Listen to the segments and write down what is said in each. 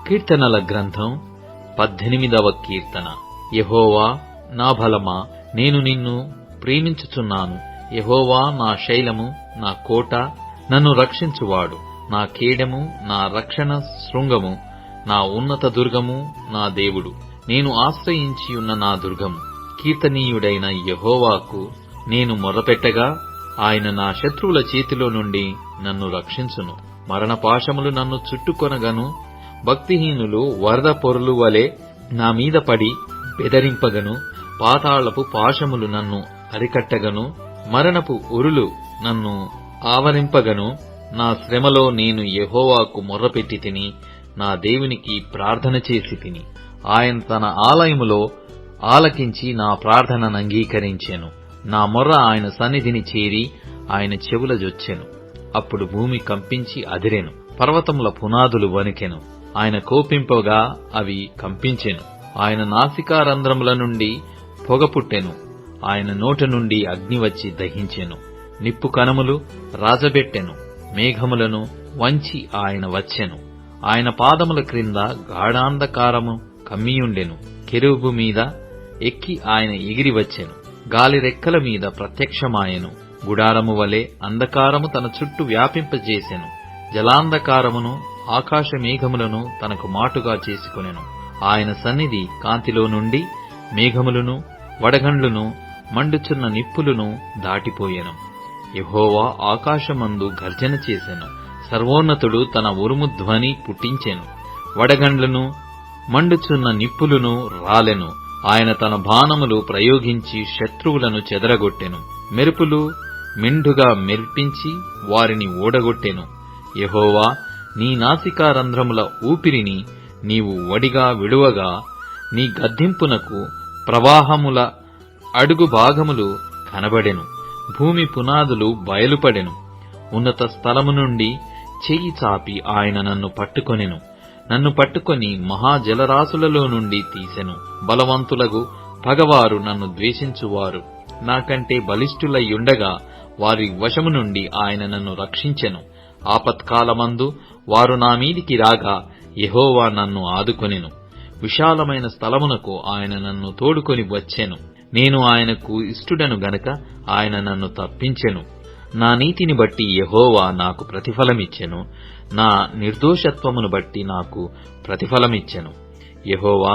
కీర్తనల గ్రంథం 18వ కీర్తన. యెహోవా నా బలమా, నేను నిన్ను ప్రేమించుచున్నాను. యెహోవా నా శైలము, నా కోట, నన్ను రక్షించువాడు, నా కేడెము, నా రక్షణ శృంగము, నా ఉన్నత దుర్గము, నా దేవుడు, నేను ఆశ్రయించియున్న నా దుర్గము. కీర్తనీయుడైన యెహోవాకు నేను మొర్రపెట్టగా ఆయన నా శత్రువుల చేతిలో నుండి నన్ను రక్షించును. మరణపాశములు నన్ను చుట్టుకొనగను, భక్తిహీనులు వరద పొరలు వలె నా మీద పడి బెదరింపగను. పాతాళపు పాశములు నన్ను అరికట్టగను, మరణపు ఉరులు నన్ను ఆవరింపగను. నా శ్రమలో నేను యెహోవాకు మొర్రపెట్టి తిని, నా దేవునికి ప్రార్థన చేసి తిని. ఆయన తన ఆలయములో ఆలకించి నా ప్రార్థనను అంగీకరించెను. నా మొర్ర ఆయన సన్నిధిని చేరి ఆయన చెవుల జొచ్చెను. అప్పుడు భూమి కంపించి అదిరెను, పర్వతముల పునాదులు వణికెను. ఆయన కోపింపగా అవి కంపించెను. ఆయన నాసికారంధ్రముల నుండి పొగ పుట్టెను. ఆయన నోట నుండి అగ్ని వచ్చి దహించెను. నిప్పు కణములు రాజబెట్టెను. మేఘములను వంచి ఆయన వచ్చెను. ఆయన పాదముల క్రింద గాఢాంధకారము కమ్మియుండెను. కెరూబు మీద ఎక్కి ఆయన ఎగిరి వచ్చెను. గాలి రెక్కల మీద ప్రత్యక్షమాయెను. గుడారము వలె అంధకారము తన చుట్టూ వ్యాపింపజేసెను. జలాంధకారమును ఆకాశ మేఘములను తనకు మాటుగా చేసుకొనెను. ఆయన సన్నిధి కాంతిలో నుండి మేఘములను వడగండ్లును మండుచున్న నిప్పులను దాటిపోయెను. యెహోవా ఆకాశమందు గర్జన చేసెను. సర్వోన్నతుడు తన ఉరుము ధ్వని పుట్టించెను. వడగండ్లను మండుచున్న నిప్పులను రాలెను. ఆయన తన బాణములు ప్రయోగించి శత్రువులను చెదరగొట్టెను. మెరుపులు మెండుగా మెరిపించి వారిని ఓడగొట్టెను. యెహోవా, నీ నాసికారంధ్రముల ఊపిరిని నీవు వడిగా విడువగా, నీ గద్దింపునకు ప్రవాహముల అడుగు భాగములు కనబడెను. భూమి పునాదులు బయలుపడెను. ఉన్నత స్థలము నుండి చెయ్యి చాపి ఆయన నన్ను పట్టుకొనెను. నన్ను పట్టుకొని మహాజలరాశులలో నుండి తీసెను. బలవంతులగు పగవారు నన్ను ద్వేషించువారు నాకంటే బలిష్ఠులయ్యుండగా వారి వశము నుండి ఆయన నన్ను రక్షించెను. ఆపత్కాలమందు వారు నా మీదికి రాగా యెహోవా నన్ను ఆదుకొనెను. విశాలమైన స్థలమునకు ఆయన నన్ను తోడుకొని వచ్చెను. నేను ఆయనకు ఇష్టుడను గనక ఆయన నన్ను తప్పించెను. నా నీతిని బట్టి యెహోవా నాకు ప్రతిఫలమిచ్చెను. నా నిర్దోషత్వమును బట్టి నాకు ప్రతిఫలమిచ్చెను. యెహోవా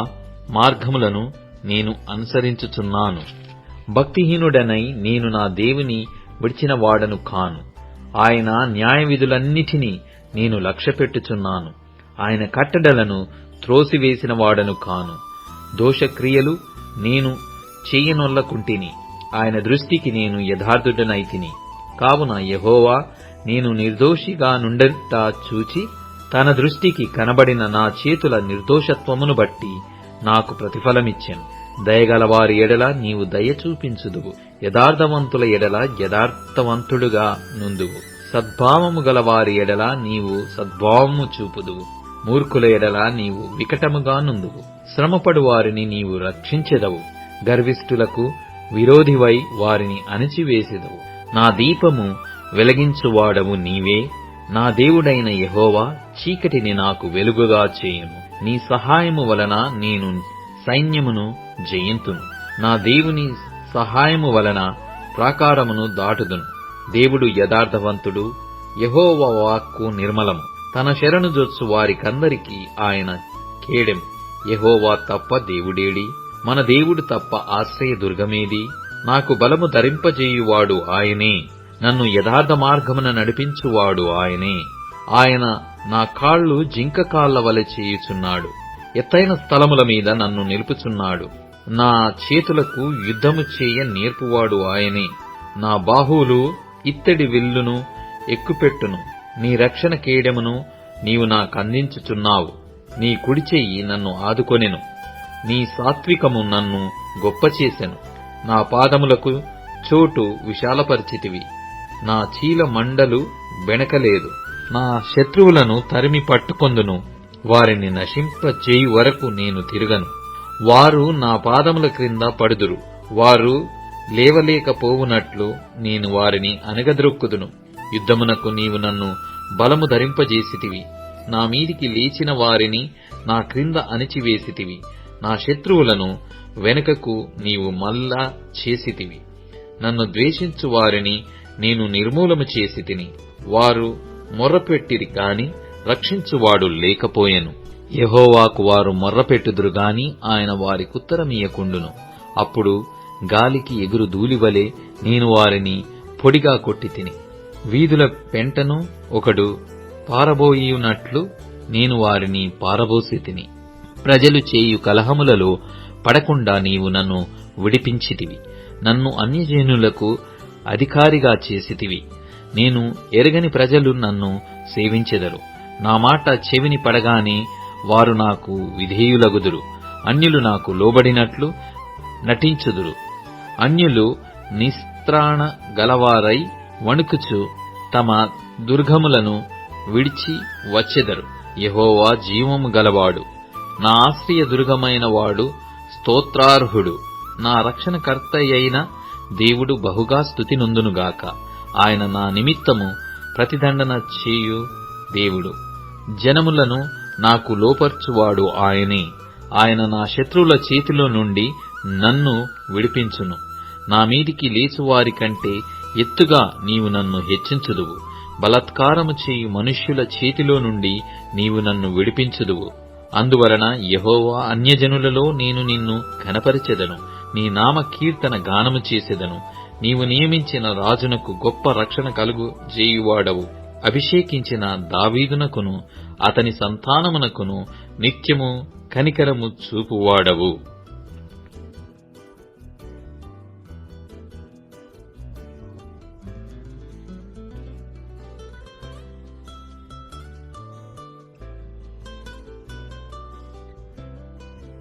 మార్గములను నేను అనుసరించుచున్నాను. భక్తిహీనుడనై నేను నా దేవుని విడిచిన వాడను కాను. ఆయన న్యాయవిధులన్నిటినీ నేను లక్ష్యపెట్టుచున్నాను. ఆయన కట్టడలను త్రోసివేసిన వాడను కాను. దోషక్రియలు నేను చెయ్యనొల్లకుంటిని. ఆయన దృష్టికి నేను యథార్థుడనైతిని. కావున యెహోవా నేను నిర్దోషిగా నుండట చూచి తన దృష్టికి కనబడిన నా చేతుల నిర్దోషత్వమును బట్టి నాకు ప్రతిఫలమిచ్చెను. దయగలవారి ఎడల నీవు దయ చూపించుదువు. యథార్థవంతుల ఎడల యథార్థవంతుడుగా నుందువు. సద్భావము గల వారి ఎడల నీవు సద్భావము చూపుదువు. మూర్ఖుల ఎడల నీవు వికటముగా నుందువు. శ్రమపడు వారిని నీవు రక్షించెదవు. గర్విష్ఠులకు విరోధివై వారిని అణిచివేసెదవు. నా దీపము వెలిగించువాడవు నీవే. నా దేవుడైన యెహోవా చీకటిని నాకు వెలుగుగా చేయును. నీ సహాయము వలన నేను సైన్యమును జయింతును. నా దేవుని సహాయము వలన ప్రాకారమును దాటుదును. దేవుడు యథార్థవంతుడు. యెహోవా వాక్కు నిర్మలము. తన శరణు జొచ్చు వారికందరికీ ఆయన కేడెం. యెహోవా తప్ప దేవుడేడి? మన దేవుడు తప్ప ఆశ్రయ దుర్గమేది? నాకు బలము ధరింపజేయువాడు ఆయనే. నన్ను యథార్థ మార్గమున నడిపించువాడు ఆయనే. ఆయన నా కాళ్ళు జింక కాళ్ల వలె చేయుచున్నాడు. ఎత్తైన స్థలముల మీద నన్ను నిలుపుచున్నాడు. నా చేతులకు యుద్ధము చేయ నేర్పువాడు ఆయనే. నా బాహువులు ఇత్తడి విల్లును ఎక్కుపెట్టును. నీ రక్షణ కేడెమును నీవు నాకందించుచున్నావు. నీ కుడి చెయ్యి నన్ను ఆదుకొనెను. నీ సాత్వికము నన్ను గొప్ప చేసెను. నా పాదములకు చోటు విశాలపరిచితివి. నా చీల మండలు బెణకలేదు. నా శత్రువులను తరిమి పట్టుకొందును. వారిని నశింపచేయు వరకు నేను తిరగను. వారు నా పాదముల క్రింద పడుదురు. వారు లేవలేకపోవునట్లు నేను వారిని అణగద్రొక్కుదును. యుద్ధమునకు నీవు నన్ను బలము ధరింపజేసితివి. నా మీదికి లేచిన వారిని నా క్రింద అణిచివేసితివి. నా శత్రువులను వెనుకకు నీవు మళ్ళా చేసితివి. నన్ను ద్వేషించు వారిని నేను నిర్మూలము చేసి తిని. వారు మొర్రపెట్టిరి కాని రక్షించువాడు లేకపోయెను. యెహోవాకు వారు మొర్రపెట్టుదురు గాని ఆయన వారికుత్తరమియ్యకుండును. అప్పుడు గాలికి ఎగురు ధూళివలె నేను వారిని పొడిగా కొట్టి తిని. వీధుల పెంటను ఒకడు పారబోయునట్లు నేను వారిని పారబోసి తిని. ప్రజలు చేయు కలహములలో పడకుండా నీవు నన్ను విడిపించితివి. నన్ను అన్యజనులకు అధికారిగా చేసితివి. నేను ఎరగని ప్రజలు నన్ను సేవించెదరు. నా మాట చెవిని పడగానే వారు నాకు విధేయులగుదురు. అన్యులు నాకు లోబడినట్లు నటించుదురు. అన్యులు నిస్త్రాణ గలవారై వణుకుచు తమ దుర్గములను విడిచి వచ్చెదరు. యెహోవా జీవము గలవాడు, నా ఆశ్రయ దుర్గమైన వాడు స్తోత్రార్హుడు. నా రక్షణకర్తయైన దేవుడు బహుగా స్తుతి నొందునుగాక. ఆయన నా నిమిత్తము ప్రతిదండన చేయు దేవుడు. జనములను నాకు లోపర్చువాడు ఆయనే. ఆయన నా శత్రువుల చేతిలో నుండి నన్ను విడిపించును. నా మీదికి లేచువారి కంటే ఎత్తుగా నీవు నన్ను హెచ్చించుదువు. బలాత్కారము చేయు మనుష్యుల చేతిలో నుండి నీవు నన్ను విడిపించుదువు. అందువలన యెహోవా, అన్యజనులలో నేను నిన్ను ఘనపరచెదను. నీ నామ కీర్తన గానము చేసెదను. నీవు నియమించిన రాజునకు గొప్ప రక్షణ కలుగు చేయువాడవు. అభిషేకించిన దావీదునకును అతని సంతానమునకును నిత్యము కనికరము చూపువాడవు.